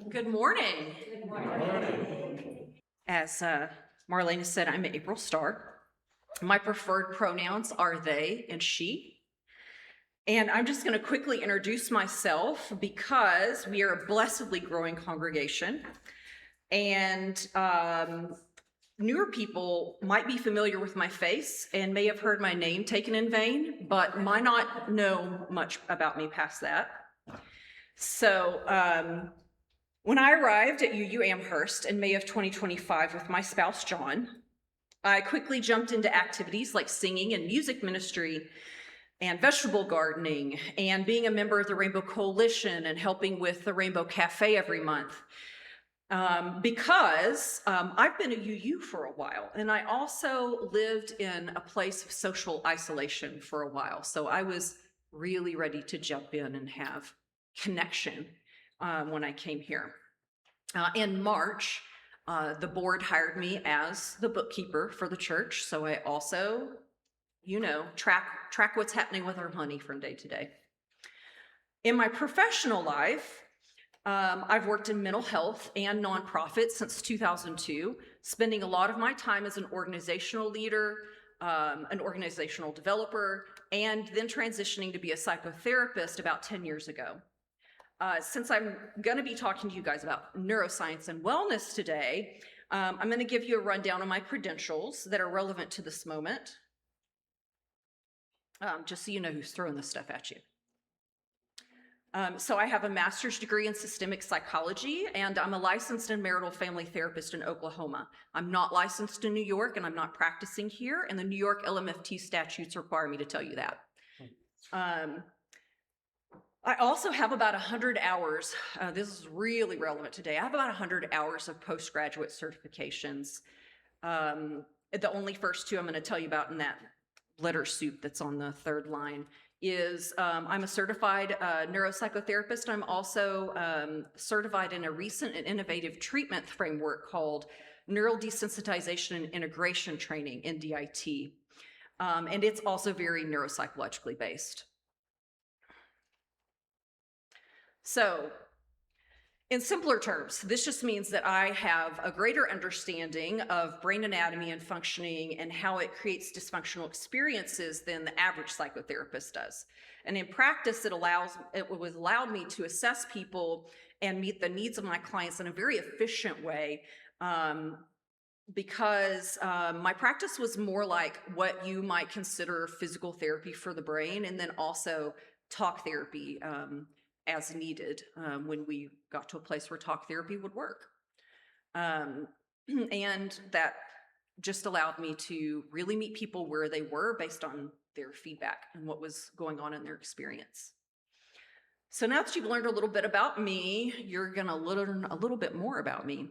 Good morning. Good morning. As Marlene said, I'm April Starr. My preferred pronouns are they and she. And I'm just going to quickly introduce myself because we are a blessedly growing congregation. And newer people might be familiar with my face and may have heard my name taken in vain, but might not know much about me past that. So when I arrived at UU Amherst in May of 2025 with my spouse, John, I quickly jumped into activities like singing and music ministry and vegetable gardening and being a member of the Rainbow Coalition and helping with the Rainbow Cafe every month. Because I've been at UU for a while, and I also lived in a place of social isolation for a while. So I was really ready to jump in and have connection when I came here. In March, the board hired me as the bookkeeper for the church. So I also, track what's happening with our money from day to day. In my professional life, I've worked in mental health and nonprofits since 2002, spending a lot of my time as an organizational leader, an organizational developer, and then transitioning to be a psychotherapist about 10 years ago. Since I'm going to be talking to you guys about neuroscience and wellness today, I'm going to give you a rundown of my credentials that are relevant to this moment, just so you know who's throwing this stuff at you. So I have a master's degree in systemic psychology, and I'm a licensed and marital family therapist in Oklahoma. I'm not licensed in New York, and I'm not practicing here, and the New York LMFT statutes require me to tell you that. I also have about 100 hours, this is really relevant today, I have about 100 hours of postgraduate certifications. The only first two I'm going to tell you about in that letter soup that's on the third line is I'm a certified neuropsychotherapist. I'm also certified in a recent and innovative treatment framework called Neural Desensitization and Integration Training, NDIT. And it's also very neuropsychologically based. So, in simpler terms, this just means that I have a greater understanding of brain anatomy and functioning and how it creates dysfunctional experiences than the average psychotherapist does. And in practice, it was allowed me to assess people and meet the needs of my clients in a very efficient way because my practice was more like what you might consider physical therapy for the brain, and then also talk therapy as needed when we got to a place where talk therapy would work. And that just allowed me to really meet people where they were based on their feedback and what was going on in their experience. So now that you've learned a little bit about me, you're gonna learn a little bit more about me.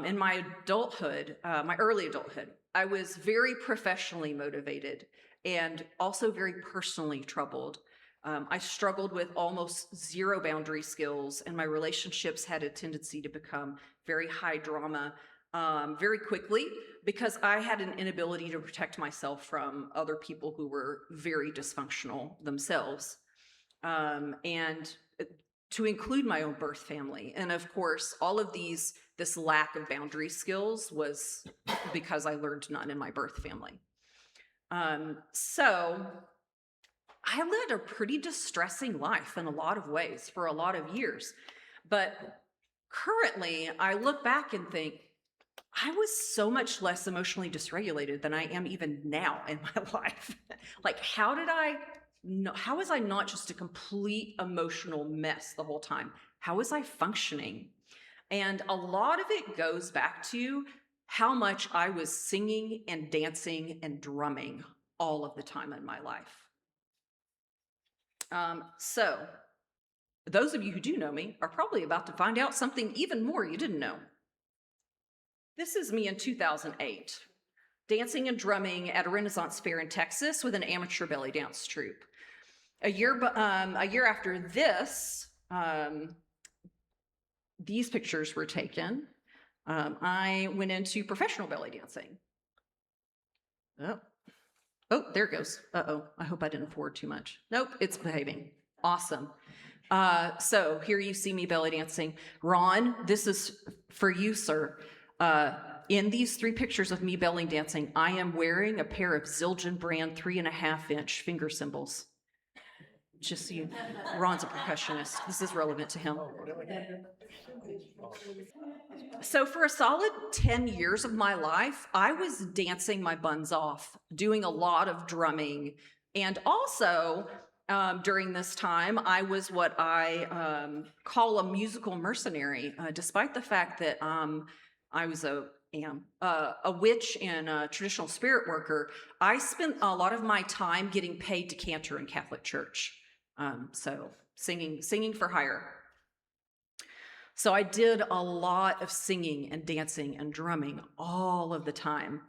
In my adulthood, my early adulthood, I was very professionally motivated and also very personally troubled. I struggled with almost zero boundary skills, and my relationships had a tendency to become very high drama very quickly because I had an inability to protect myself from other people who were very dysfunctional themselves, and to include my own birth family. And of course, all of this lack of boundary skills was because I learned none in my birth family. So I led a pretty distressing life in a lot of ways for a lot of years. But currently, I look back and think, I was so much less emotionally dysregulated than I am even now in my life. Like, how was I not just a complete emotional mess the whole time? How was I functioning? And a lot of it goes back to how much I was singing and dancing and drumming all of the time in my life. So those of you who do know me are probably about to find out something even more you didn't know. This is me in 2008, dancing and drumming at a Renaissance fair in Texas with an amateur belly dance troupe. A year after this, these pictures were taken. I went into professional belly dancing. Oh, there it goes. Uh-oh, I hope I didn't forward too much. Nope, it's behaving. Awesome. So here you see me belly dancing. Ron, this is for you, sir. In these 3 pictures of me belly dancing, I am wearing a pair of Zildjian brand 3.5-inch finger cymbals. Just so you, Ron's a percussionist. This is relevant to him. So for a solid 10 years of my life, I was dancing my buns off, doing a lot of drumming. And also, during this time, I was what I call a musical mercenary, despite the fact that I was a witch and a traditional spirit worker. I spent a lot of my time getting paid to cantor in Catholic Church. So singing for hire. So I did a lot of singing and dancing and drumming all of the time.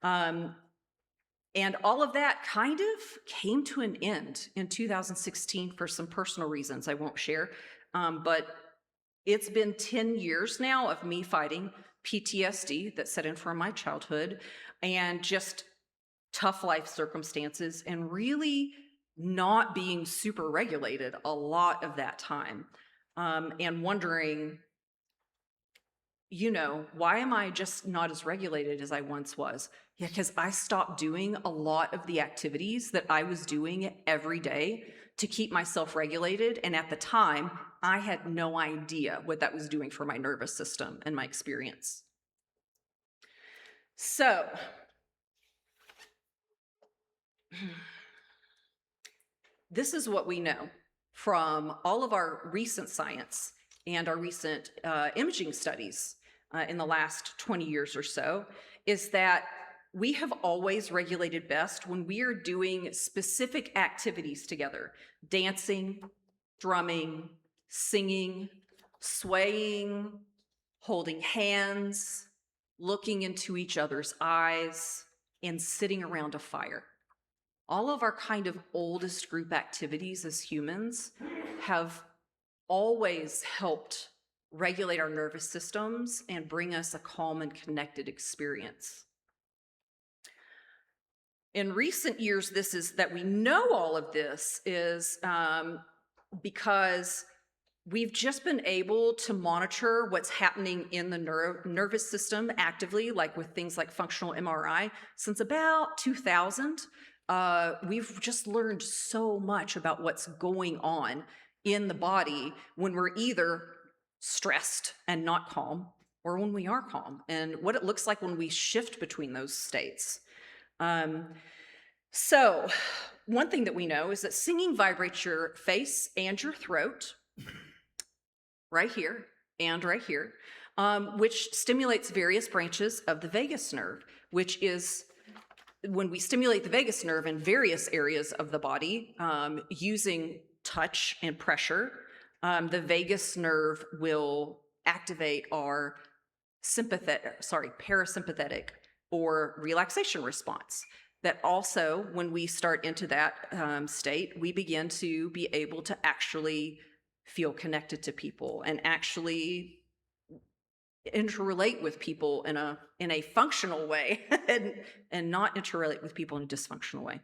And all of that kind of came to an end in 2016 for some personal reasons I won't share. But it's been 10 years now of me fighting PTSD that set in from my childhood and just tough life circumstances and really not being super regulated a lot of that time. And wondering, why am I just not as regulated as I once was? Yeah, because I stopped doing a lot of the activities that I was doing every day to keep myself regulated. And at the time, I had no idea what that was doing for my nervous system and my experience. So, this is what we know from all of our recent science and our recent imaging studies in the last 20 years or so, is that we have always regulated best when we are doing specific activities together: dancing, drumming, singing, swaying, holding hands, looking into each other's eyes, and sitting around a fire. All of our kind of oldest group activities as humans have always helped regulate our nervous systems and bring us a calm and connected experience. In recent years, this is that we know all of this is because we've just been able to monitor what's happening in the nervous system actively, like with things like functional MRI, since about 2000. We've just learned so much about what's going on in the body when we're either stressed and not calm, or when we are calm, and what it looks like when we shift between those states. So one thing that we know is that singing vibrates your face and your throat, right here and right here, which stimulates various branches of the vagus nerve, which is when we stimulate the vagus nerve in various areas of the body using touch and pressure, the vagus nerve will activate our parasympathetic or relaxation response. That also, when we start into that state, we begin to be able to actually feel connected to people and actually interrelate with people in a functional way and not interrelate with people in a dysfunctional way.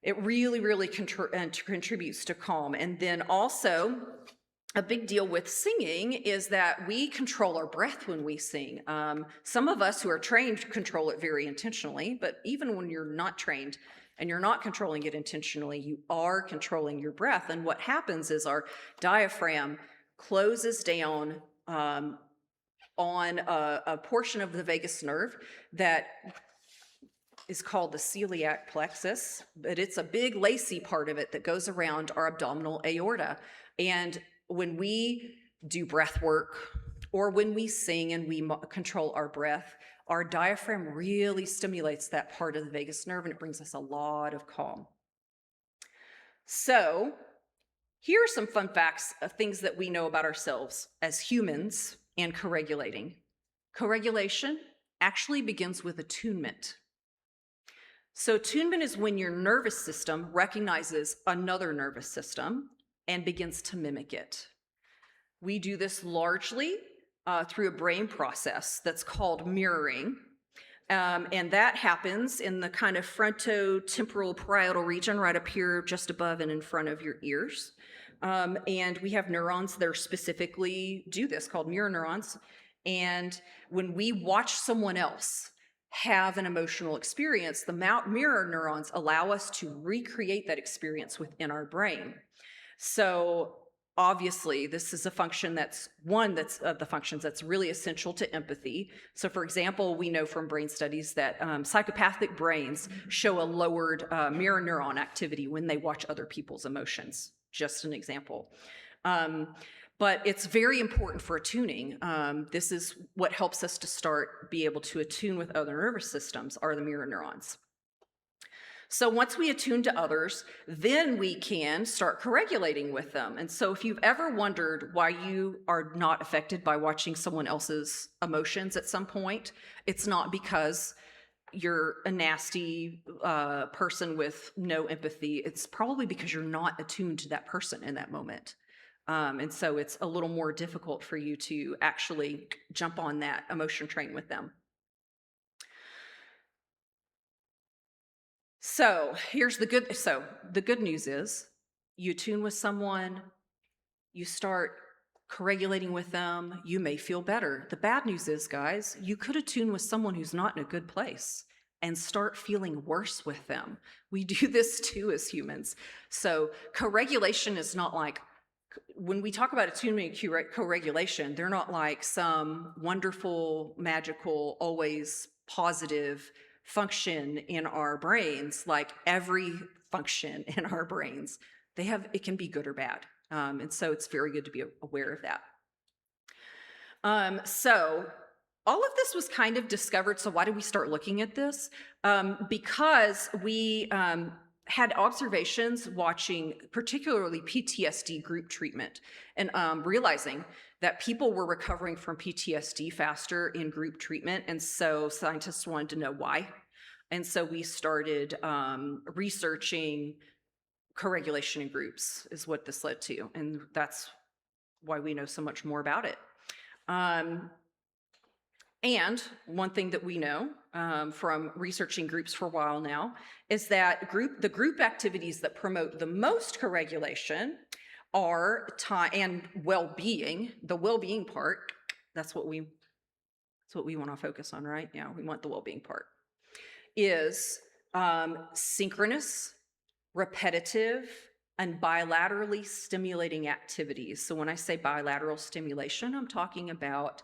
It really contributes to calm. And then also, a big deal with singing is that we control our breath when we sing. Some of us who are trained control it very intentionally, but even when you're not trained and you're not controlling it intentionally, you are controlling your breath. And what happens is our diaphragm closes down on a portion of the vagus nerve that is called the celiac plexus, but it's a big lacy part of it that goes around our abdominal aorta. And when we do breath work or when we sing and we control our breath, our diaphragm really stimulates that part of the vagus nerve, and it brings us a lot of calm. So here are some fun facts of things that we know about ourselves as humans and co-regulating. Co-regulation actually begins with attunement. So attunement is when your nervous system recognizes another nervous system and begins to mimic it. We do this largely through a brain process that's called mirroring. And that happens in the kind of frontotemporal parietal region right up here just above and in front of your ears. And we have neurons that are specifically do this, called mirror neurons. And when we watch someone else have an emotional experience, the mirror neurons allow us to recreate that experience within our brain. So obviously, this is a function that's one that's of the functions that's really essential to empathy. So for example, we know from brain studies that psychopathic brains show a lowered mirror neuron activity when they watch other people's emotions. Just an example. But it's very important for attuning. This is what helps us to start be able to attune with other nervous systems, are the mirror neurons. So once we attune to others, then we can start co-regulating with them. And so if you've ever wondered why you are not affected by watching someone else's emotions at some point, it's not because you're a nasty person with no empathy. It's probably because you're not attuned to that person in that moment. And so it's a little more difficult for you to actually jump on that emotion train with them. So here's the good news is you attune with someone, you start co-regulating with them, you may feel better. The bad news is, guys, you could attune with someone who's not in a good place and start feeling worse with them. We do this too as humans. So co-regulation is not like, when we talk about attunement and co-regulation, they're not like some wonderful, magical, always positive function in our brains. Like every function in our brains, it can be good or bad. And so it's very good to be aware of that. So all of this was kind of discovered. So why did we start looking at this? Because we had observations watching particularly PTSD group treatment and realizing that people were recovering from PTSD faster in group treatment. And so scientists wanted to know why. And so we started researching co-regulation in groups is what this led to. And that's why we know so much more about it. And one thing that we know from researching groups for a while now is that the group activities that promote the most co-regulation are time and well-being. The well-being part, that's what we want to focus on, right? Yeah, we want the well-being part. Is synchronous, repetitive, and bilaterally stimulating activities. So when I say bilateral stimulation, I'm talking about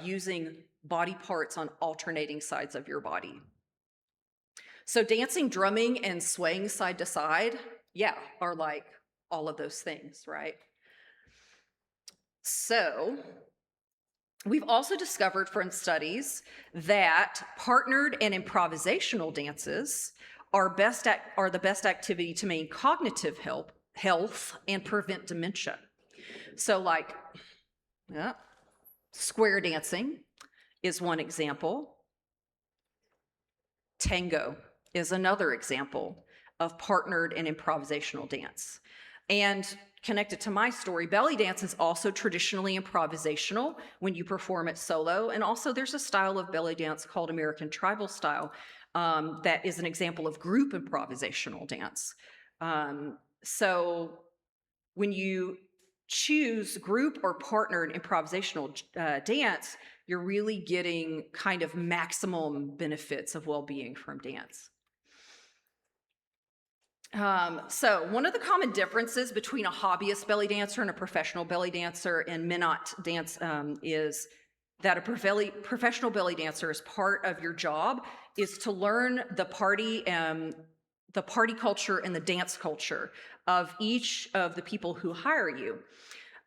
using body parts on alternating sides of your body. So dancing, drumming, and swaying side to side, yeah, are like all of those things, right? So we've also discovered from studies that partnered and improvisational dances are the best activity to maintain cognitive health and prevent dementia. So like, square dancing is one example. Tango is another example of partnered and improvisational dance. And connected to my story, belly dance is also traditionally improvisational when you perform it solo. And also there's a style of belly dance called American tribal style that is an example of group improvisational dance. So when you choose group or partnered improvisational dance, you're really getting kind of maximum benefits of well-being from dance. So one of the common differences between a hobbyist belly dancer and a professional belly dancer in Minot dance is that a professional belly dancer, as part of your job, is to learn the party culture and the dance culture of each of the people who hire you.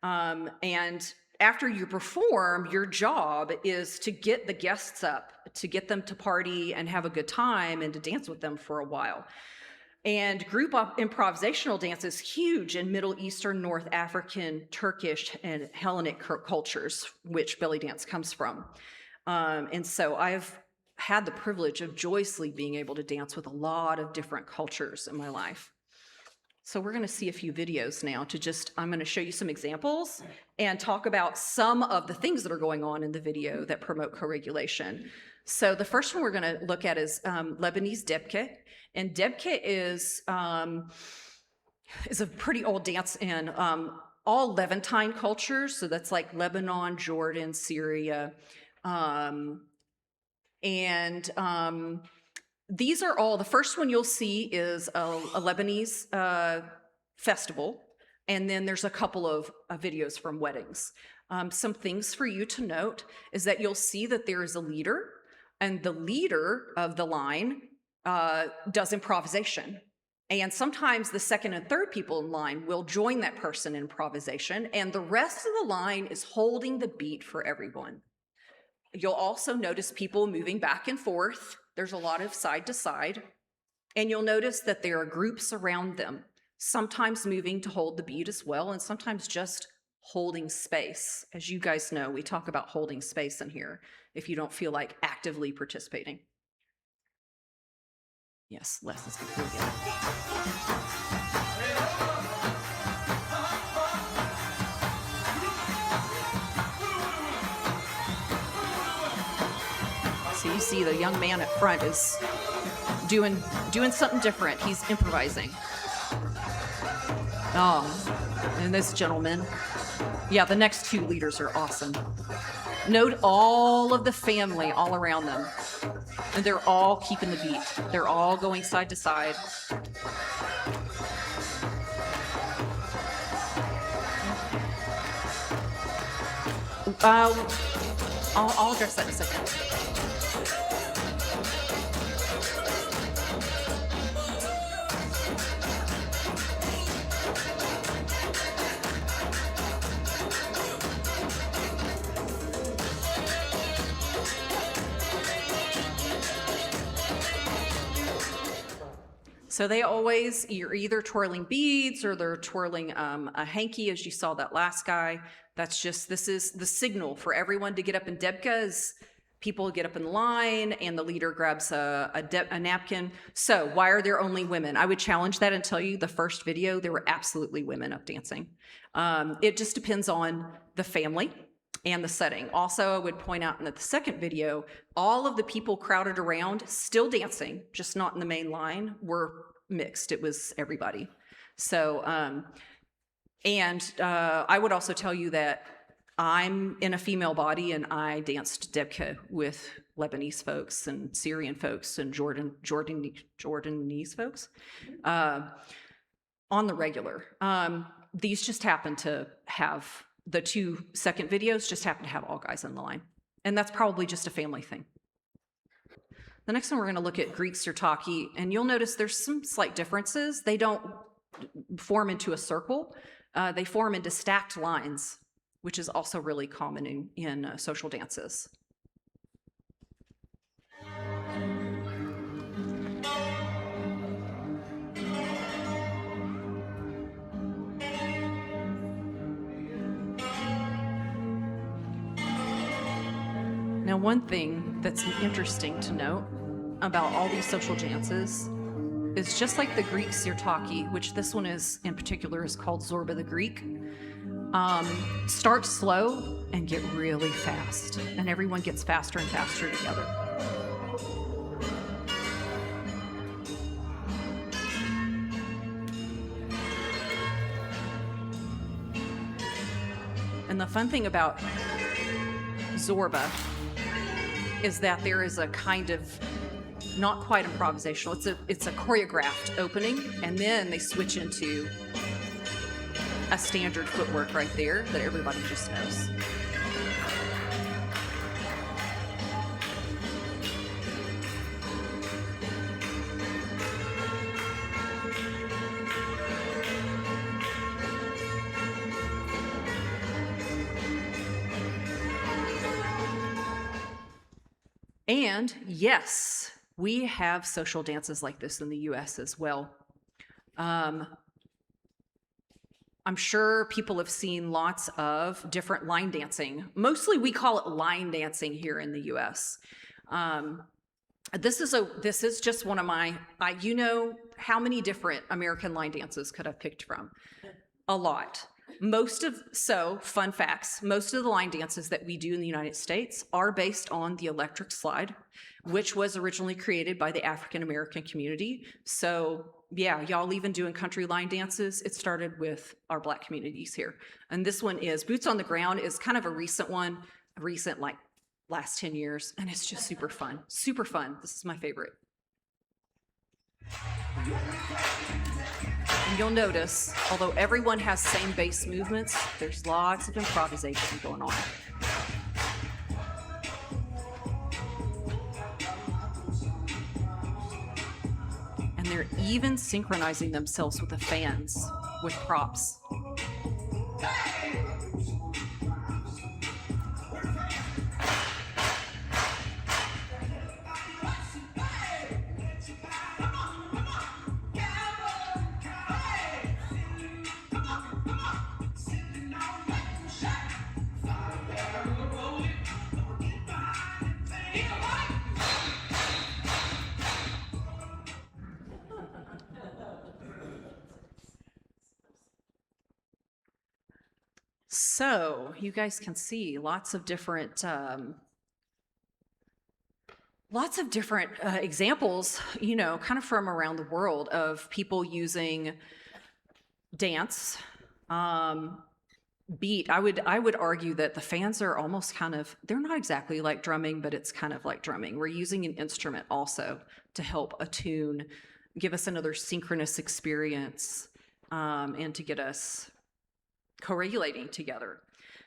And after you perform, your job is to get the guests up, to get them to party and have a good time and to dance with them for a while. And group improvisational dance is huge in Middle Eastern, North African, Turkish, and Hellenic cultures, which belly dance comes from. And so I've had the privilege of joyously being able to dance with a lot of different cultures in my life. So we're going to see a few videos now I'm going to show you some examples and talk about some of the things that are going on in the video that promote co-regulation. So the first one we're going to look at is Lebanese debke. And debke is is a pretty old dance in all Levantine cultures. So that's like Lebanon, Jordan, Syria. These are all, the first one you'll see is a Lebanese festival. And then there's a couple of videos from weddings. Some things for you to note is that you'll see that there is a leader, and the leader of the line does improvisation. And sometimes the second and third people in line will join that person in improvisation, and the rest of the line is holding the beat for everyone. You'll also notice people moving back and forth. There's a lot of side to side. And you'll notice that there are groups around them, sometimes moving to hold the beat as well, and sometimes just holding space. As you guys know, we talk about holding space in here if you don't feel like actively participating. Yes, lessons before we get it. So you see the young man at front is doing something different. He's improvising. And this gentleman, yeah, the next two leaders are awesome. Note all of the family all around them. And they're all keeping the beat. They're all going side to side. I'll address that in a second. So they always, you're either twirling beads or they're twirling a hanky, as you saw that last guy. That's just, this is the signal for everyone to get up in Debka as people get up in line and the leader grabs a napkin. So why are there only women? I would challenge that and tell you the first video, there were absolutely women up dancing. It just depends on the family and the setting. Also, I would point out in the second video, all of the people crowded around, still dancing, just not in the main line, were mixed. It was everybody. So, I would also tell you that I'm in a female body and I danced Debka with Lebanese folks and Syrian folks and Jordanese folks on the regular. These just happen to have, the 2 second videos just happen to have all guys in the line. And that's probably just a family thing. The next one we're gonna look at Greek sirtaki, and you'll notice there's some slight differences. They don't form into a circle. They form into stacked lines, which is also really common in social dances. Now, one thing that's interesting to note about all these social dances is just like the Greek sirtaki, which this one is in particular is called Zorba the Greek, start slow and get really fast, and everyone gets faster and faster together. And the fun thing about Zorba is that there is a kind of not quite improvisational. It's a choreographed opening, and then they switch into a standard footwork right there that everybody just knows. And yes, we have social dances like this in the US as well. I'm sure people have seen lots of different line dancing. Mostly we call it line dancing here in the US. This is just one of my, you know how many different American line dances could I've picked from? A lot. Fun facts, most of the line dances that we do in the United States are based on the electric slide, which was originally created by the African American community. So yeah, y'all even doing country line dances, it started with our Black communities here. And this one is Boots on the Ground, is kind of a recent one, like last 10 years, and it's just super fun, super fun. This is my favorite. And you'll notice, although everyone has same base movements, there's lots of improvisation going on. And they're even synchronizing themselves with the fans, with props. So you guys can see lots of different examples, you know, kind of from around the world of people using dance, beat. I would argue that the fans are almost kind of, they're not exactly like drumming, but it's kind of like drumming. We're using an instrument also to help attune, give us another synchronous experience, and to get us co-regulating together.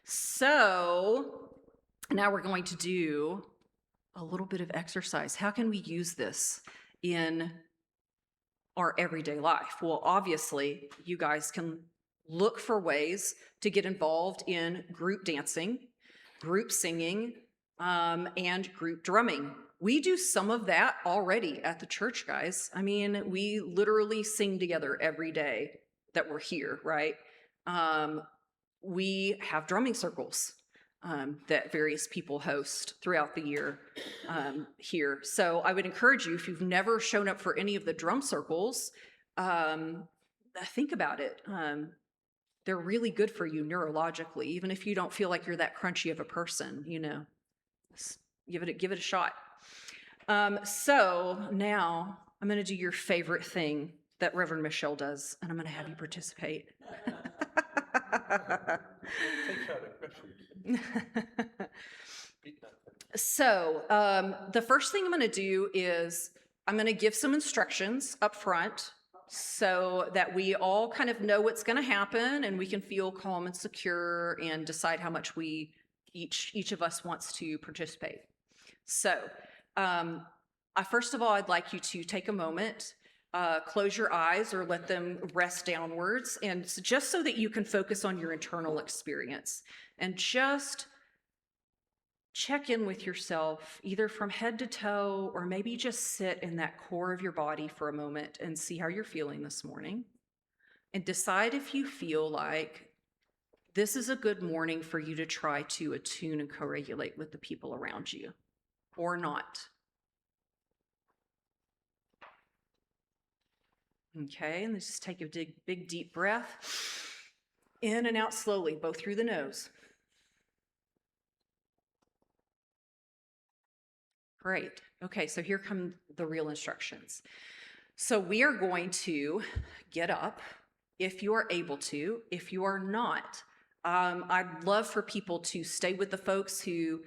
So now we're going to do a little bit of exercise. How can we use this in our everyday life? Well, obviously, you guys can look for ways to get involved in group dancing, group singing, and group drumming. We do some of that already at the church, guys. I mean, we literally sing together every day that we're here, right? We have drumming circles that various people host throughout the year here. So I would encourage you, if you've never shown up for any of the drum circles, think about it. They're really good for you neurologically, even if you don't feel like you're that crunchy of a person, you know. Just give it a shot. So now I'm going to do your favorite thing that Reverend Michelle does, and I'm going to have you participate. So the first thing I'm going to do is I'm going to give some instructions up front so that we all kind of know what's going to happen and we can feel calm and secure and decide how much we each of us wants to participate. So first of all, I'd like you to take a moment, close your eyes or let them rest downwards, and just so that you can focus on your internal experience and just check in with yourself, either from head to toe, or maybe just sit in that core of your body for a moment and see how you're feeling this morning. And decide if you feel like this is a good morning for you to try to attune and co-regulate with the people around you, or not. Okay, and let's just take a big deep breath. In and out slowly, both through the nose. Great. Okay, so here come the real instructions. So we are going to get up if you are able to. If you are not, I'd love for people to stay with the folks who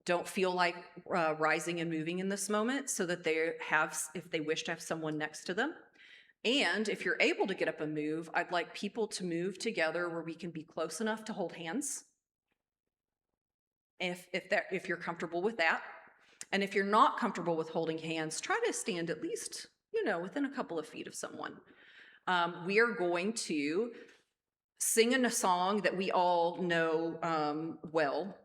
don't feel like rising and moving in this moment, so that if they wish to have someone next to them. And if you're able to get up and move, I'd like people to move together where we can be close enough to hold hands, if you're comfortable with that. And if you're not comfortable with holding hands, try to stand at least, within a couple of feet of someone. We are going to sing in a song that we all know well.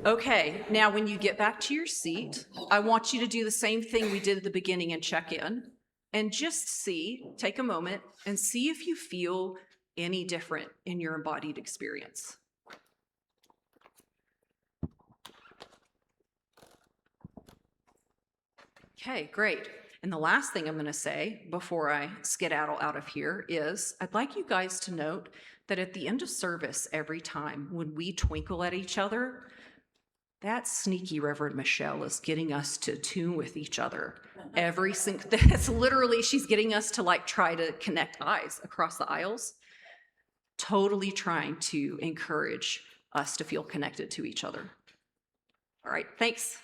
Okay, now when you get back to your seat, I want you to do the same thing we did at the beginning and check in. And just take a moment and see if you feel any different in your embodied experience. Okay, great. And the last thing I'm going to say before I skedaddle out of here is I'd like you guys to note that at the end of service every time when we twinkle at each other, that sneaky Reverend Michelle is getting us to tune with each other. That's literally, she's getting us to like try to connect eyes across the aisles, totally trying to encourage us to feel connected to each other. All right, thanks.